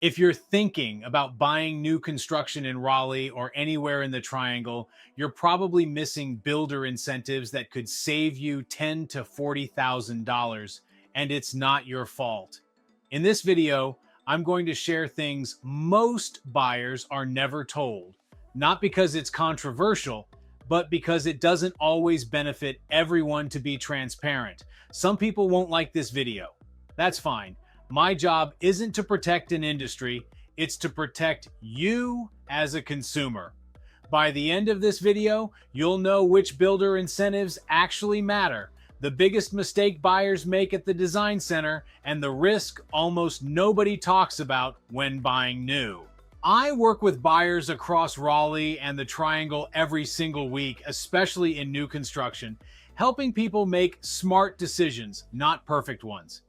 If you're thinking about buying new construction in Raleigh or anywhere in the Triangle, you're probably missing builder incentives that could save you $10 to $40,000, and it's not your fault. In this video, I'm going to share things most buyers are never told, not because it's controversial, but because it doesn't always benefit everyone to be transparent. Some people won't like this video. That's fine. My job isn't to protect an industry, it's to protect you as a consumer. By the end of this video, you'll know which builder incentives actually matter, the biggest mistake buyers make at the design center, and the risk almost nobody talks about when buying new. I work with buyers across Raleigh and the Triangle every single week, especially in new construction, helping people make smart decisions, not perfect ones.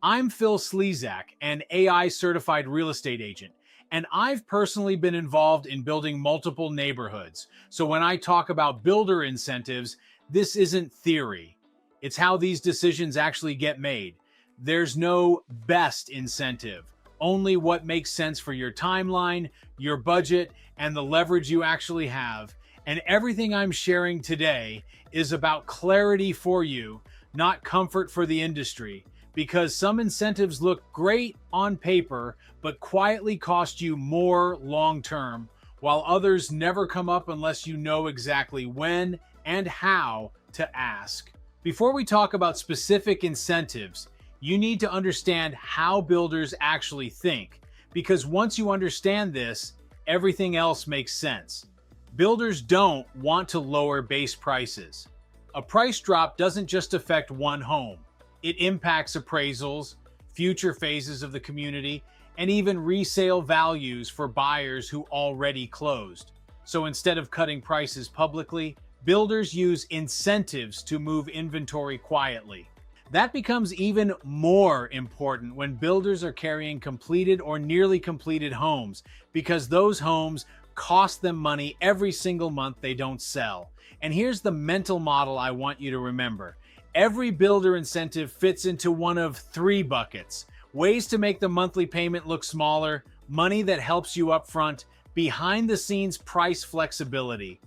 I'm Phil Slezak, an AI-certified real estate agent, and I've personally been involved in building multiple neighborhoods. So when I talk about builder incentives, this isn't theory. It's how these decisions actually get made. There's no best incentive, only what makes sense for your timeline, your budget, and the leverage you actually have. And everything I'm sharing today is about clarity for you, not comfort for the industry. Because some incentives look great on paper, but quietly cost you more long-term, while others never come up unless you know exactly when and how to ask. Before we talk about specific incentives, you need to understand how builders actually think, because once you understand this, everything else makes sense. Builders don't want to lower base prices. A price drop doesn't just affect one home. It impacts appraisals, future phases of the community, and even resale values for buyers who already closed. So instead of cutting prices publicly, builders use incentives to move inventory quietly. That becomes even more important when builders are carrying completed or nearly completed homes, because those homes cost them money every single month they don't sell. And here's the mental model I want you to remember. Every builder incentive fits into one of three buckets: ways to make the monthly payment look smaller, money that helps you up front, behind the scenes price flexibility.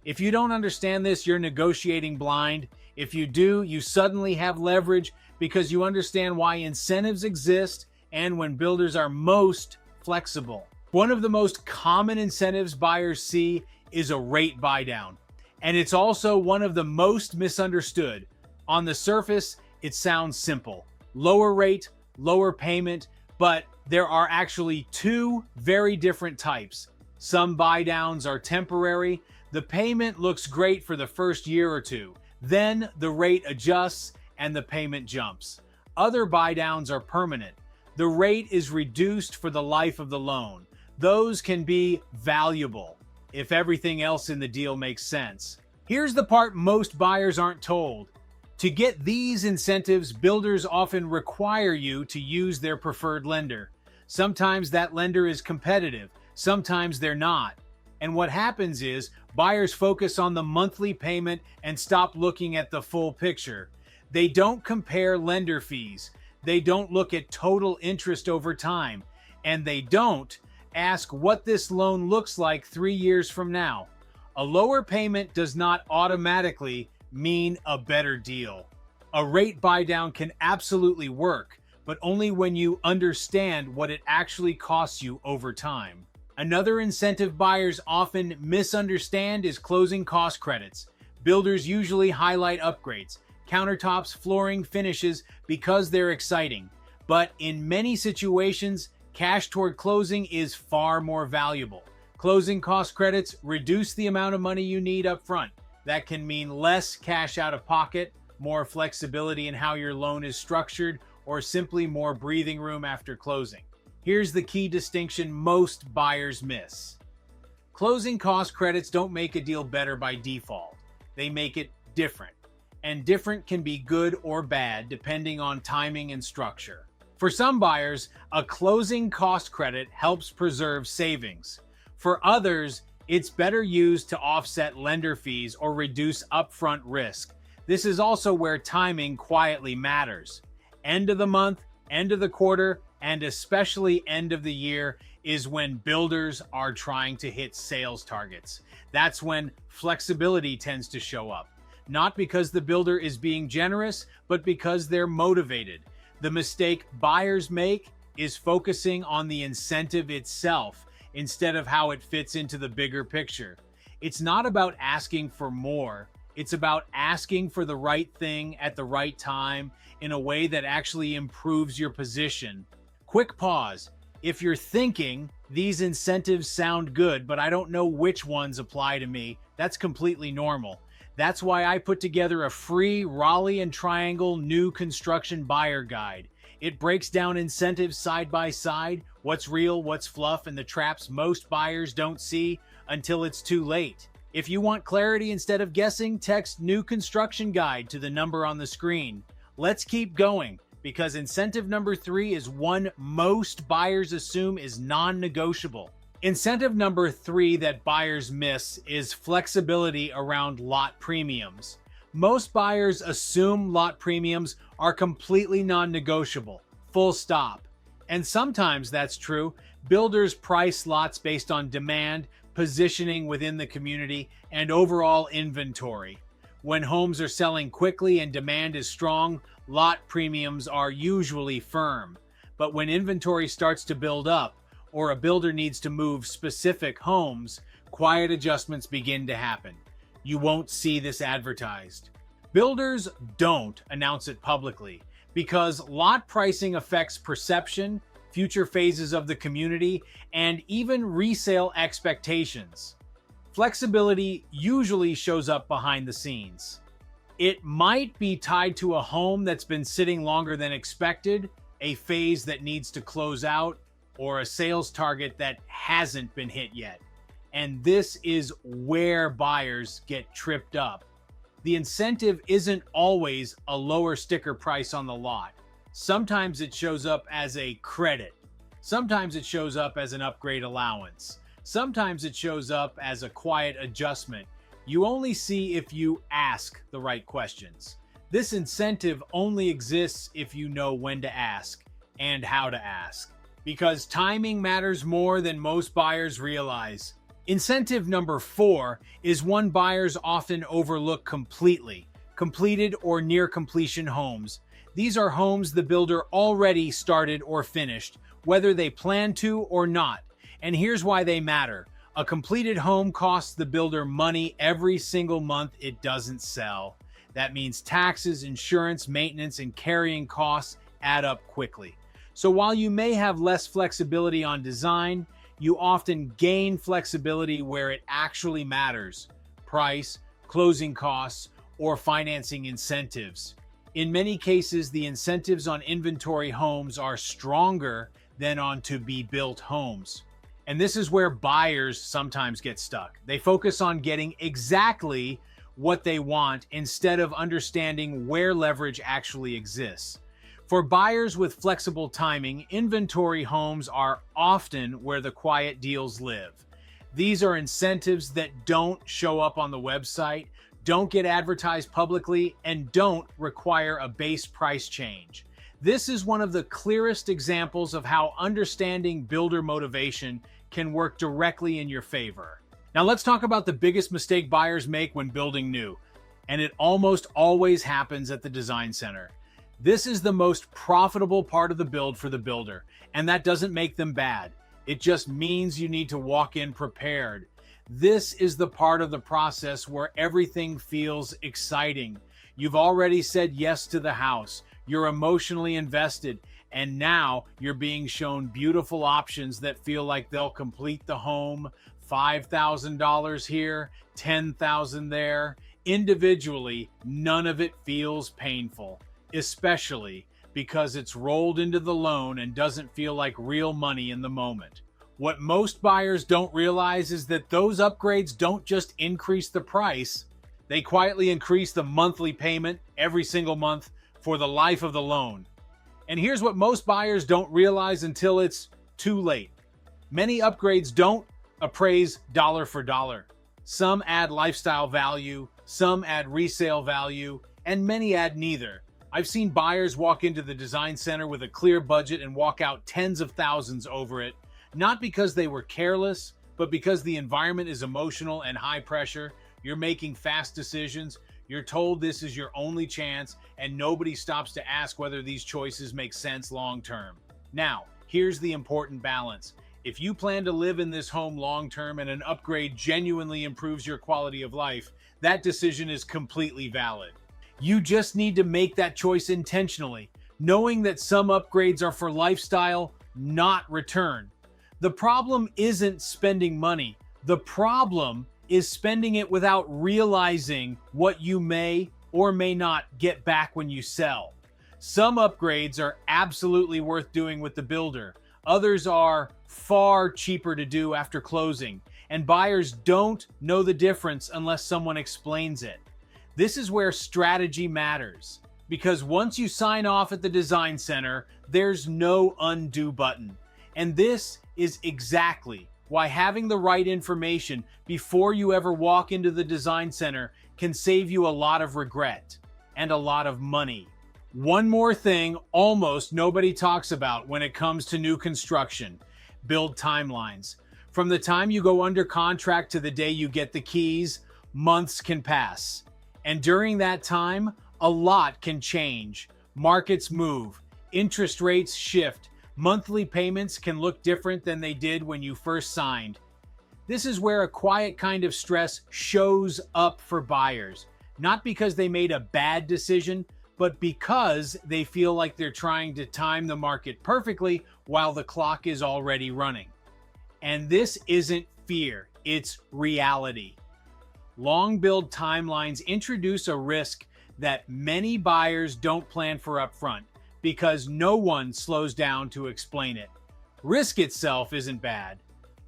If you don't understand this, you're negotiating blind. If you do, you suddenly have leverage because you understand why incentives exist and when builders are most flexible. One of the most common incentives buyers see is a rate buydown, and it's also one of the most misunderstood. On the surface, it sounds simple. Lower rate, lower payment, but there are actually two very different types. Some buy downs are temporary. The payment looks great for the first year or two. Then the rate adjusts and the payment jumps. Other buy downs are permanent. The rate is reduced for the life of the loan. Those can be valuable if everything else in the deal makes sense. Here's the part most buyers aren't told. To get these incentives, builders often require you to use their preferred lender. Sometimes that lender is competitive, sometimes they're not. And what happens is buyers focus on the monthly payment and stop looking at the full picture. They don't compare lender fees, they don't look at total interest over time, and they don't ask what this loan looks like 3 years from now. A lower payment does not automatically mean a better deal. A rate buydown can absolutely work, but only when you understand what it actually costs you over time. Another incentive buyers often misunderstand is closing cost credits. Builders usually highlight upgrades, countertops, flooring, finishes because they're exciting. But in many situations, cash toward closing is far more valuable. Closing cost credits reduce the amount of money you need up front. That can mean less cash out of pocket, more flexibility in how your loan is structured, or simply more breathing room after closing. Here's the key distinction most buyers miss. Closing cost credits don't make a deal better by default. They make it different. And different can be good or bad depending on timing and structure. For some buyers, a closing cost credit helps preserve savings. For others, it's better used to offset lender fees or reduce upfront risk. This is also where timing quietly matters. End of the month, end of the quarter, and especially end of the year is when builders are trying to hit sales targets. That's when flexibility tends to show up. Not because the builder is being generous, but because they're motivated. The mistake buyers make is focusing on the incentive itself instead of how it fits into the bigger picture. It's not about asking for more. It's about asking for the right thing at the right time in a way that actually improves your position. Quick pause. If you're thinking, these incentives sound good, but I don't know which ones apply to me, that's completely normal. That's why I put together a free Raleigh and Triangle new construction buyer guide. It breaks down incentives side by side, what's real, what's fluff, and the traps most buyers don't see until it's too late. If you want clarity instead of guessing, text new construction guide to the number on the screen. Let's keep going, because incentive number 3 is one most buyers assume is non-negotiable. Incentive number 3 that buyers miss is flexibility around lot premiums. Most buyers assume lot premiums are completely non-negotiable, full stop. And sometimes that's true. Builders price lots based on demand, positioning within the community, and overall inventory. When homes are selling quickly and demand is strong, lot premiums are usually firm. But when inventory starts to build up, or a builder needs to move specific homes, quiet adjustments begin to happen. You won't see this advertised. Builders don't announce it publicly because lot pricing affects perception, future phases of the community, and even resale expectations. Flexibility usually shows up behind the scenes. It might be tied to a home that's been sitting longer than expected, a phase that needs to close out, or a sales target that hasn't been hit yet. And this is where buyers get tripped up. The incentive isn't always a lower sticker price on the lot. Sometimes it shows up as a credit. Sometimes it shows up as an upgrade allowance. Sometimes it shows up as a quiet adjustment. You only see if you ask the right questions. This incentive only exists if you know when to ask and how to ask, because timing matters more than most buyers realize. Incentive number 4 is one buyers often overlook completely: completed or near completion homes. These are homes the builder already started or finished, whether they plan to or not. And here's why they matter. A completed home costs the builder money every single month it doesn't sell. That means taxes, insurance, maintenance, and carrying costs add up quickly. So while you may have less flexibility on design, you often gain flexibility where it actually matters: price, closing costs, or financing incentives. In many cases, the incentives on inventory homes are stronger than on to-be-built homes. And this is where buyers sometimes get stuck. They focus on getting exactly what they want instead of understanding where leverage actually exists. For buyers with flexible timing, inventory homes are often where the quiet deals live. These are incentives that don't show up on the website, don't get advertised publicly, and don't require a base price change. This is one of the clearest examples of how understanding builder motivation can work directly in your favor. Now let's talk about the biggest mistake buyers make when building new, and it almost always happens at the design center. This is the most profitable part of the build for the builder, and that doesn't make them bad. It just means you need to walk in prepared. This is the part of the process where everything feels exciting. You've already said yes to the house. You're emotionally invested, and now you're being shown beautiful options that feel like they'll complete the home. $5,000 here, $10,000 there. Individually, none of it feels painful, especially because it's rolled into the loan and doesn't feel like real money in the moment. What most buyers don't realize is that those upgrades don't just increase the price, they quietly increase the monthly payment every single month for the life of the loan. And here's what most buyers don't realize until it's too late. Many upgrades don't appraise dollar for dollar. Some add lifestyle value, some add resale value, and many add neither. I've seen buyers walk into the design center with a clear budget and walk out tens of thousands over it, not because they were careless, but because the environment is emotional and high pressure. You're making fast decisions. You're told this is your only chance, and nobody stops to ask whether these choices make sense long term. Now, here's the important balance. If you plan to live in this home long term and an upgrade genuinely improves your quality of life, that decision is completely valid. You just need to make that choice intentionally, knowing that some upgrades are for lifestyle, not return. The problem isn't spending money. The problem is spending it without realizing what you may or may not get back when you sell. Some upgrades are absolutely worth doing with the builder. Others are far cheaper to do after closing, and buyers don't know the difference unless someone explains it. This is where strategy matters, because once you sign off at the design center, there's no undo button. And this is exactly why having the right information before you ever walk into the design center can save you a lot of regret and a lot of money. One more thing almost nobody talks about when it comes to new construction: build timelines. From the time you go under contract to the day you get the keys, months can pass. And during that time, a lot can change. Markets move, interest rates shift, monthly payments can look different than they did when you first signed. This is where a quiet kind of stress shows up for buyers, not because they made a bad decision, but because they feel like they're trying to time the market perfectly while the clock is already running. And this isn't fear, it's reality. Long build timelines introduce a risk that many buyers don't plan for upfront because no one slows down to explain it. Risk itself isn't bad.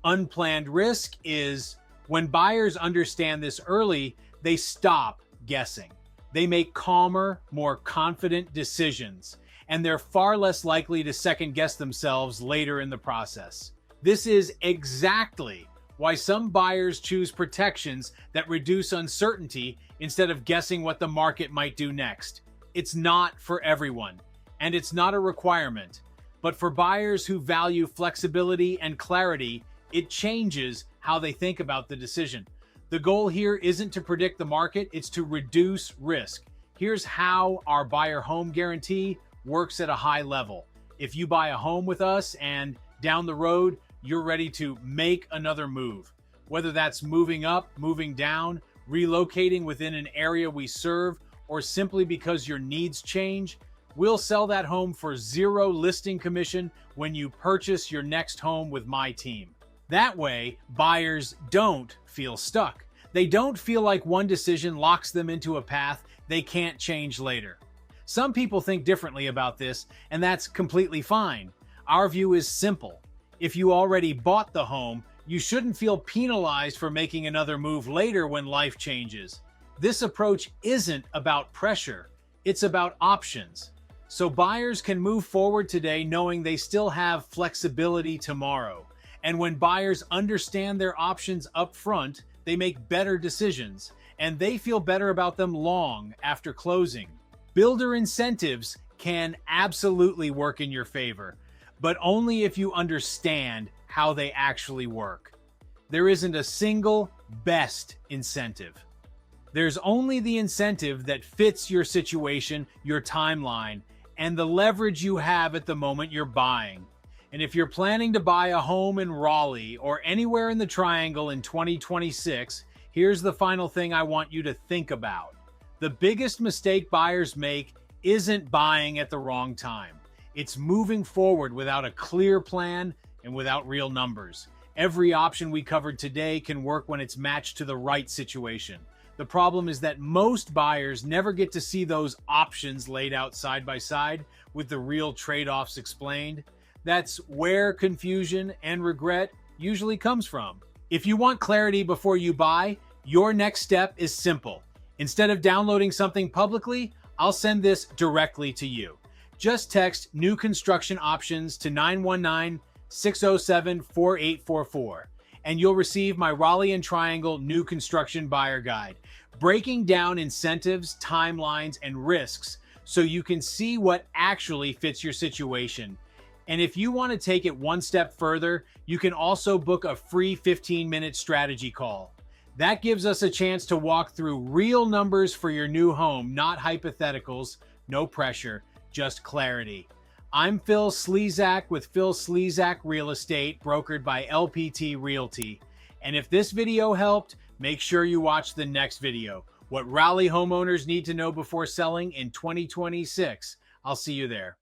Unplanned risk is. When buyers understand this early, they stop guessing. They make calmer, more confident decisions, and they're far less likely to second guess themselves later in the process. This is exactly why some buyers choose protections that reduce uncertainty instead of guessing what the market might do next. It's not for everyone, and it's not a requirement. But for buyers who value flexibility and clarity, it changes how they think about the decision. The goal here isn't to predict the market, it's to reduce risk. Here's how our buyer home guarantee works at a high level. If you buy a home with us and down the road, you're ready to make another move, whether that's moving up, moving down, relocating within an area we serve, or simply because your needs change, we'll sell that home for zero listing commission when you purchase your next home with my team. That way, buyers don't feel stuck. They don't feel like one decision locks them into a path they can't change later. Some people think differently about this, and that's completely fine. Our view is simple. If you already bought the home, you shouldn't feel penalized for making another move later when life changes. This approach isn't about pressure, it's about options. So buyers can move forward today knowing they still have flexibility tomorrow. And when buyers understand their options up front, they make better decisions, and they feel better about them long after closing. Builder incentives can absolutely work in your favor, but only if you understand how they actually work. There isn't a single best incentive. There's only the incentive that fits your situation, your timeline, and the leverage you have at the moment you're buying. And if you're planning to buy a home in Raleigh or anywhere in the Triangle in 2026, here's the final thing I want you to think about. The biggest mistake buyers make isn't buying at the wrong time. It's moving forward without a clear plan and without real numbers. Every option we covered today can work when it's matched to the right situation. The problem is that most buyers never get to see those options laid out side by side with the real trade-offs explained. That's where confusion and regret usually comes from. If you want clarity before you buy, your next step is simple. Instead of downloading something publicly, I'll send this directly to you. Just text new construction options to 919-607-4844, and you'll receive my Raleigh and Triangle new construction buyer guide, breaking down incentives, timelines, and risks so you can see what actually fits your situation. And if you want to take it one step further, you can also book a free 15-minute strategy call. That gives us a chance to walk through real numbers for your new home, not hypotheticals, no pressure, just clarity. I'm Phil Slezak with Phil Slezak Real Estate, brokered by LPT Realty. And if this video helped, make sure you watch the next video. What Raleigh homeowners need to know before selling in 2026. I'll see you there.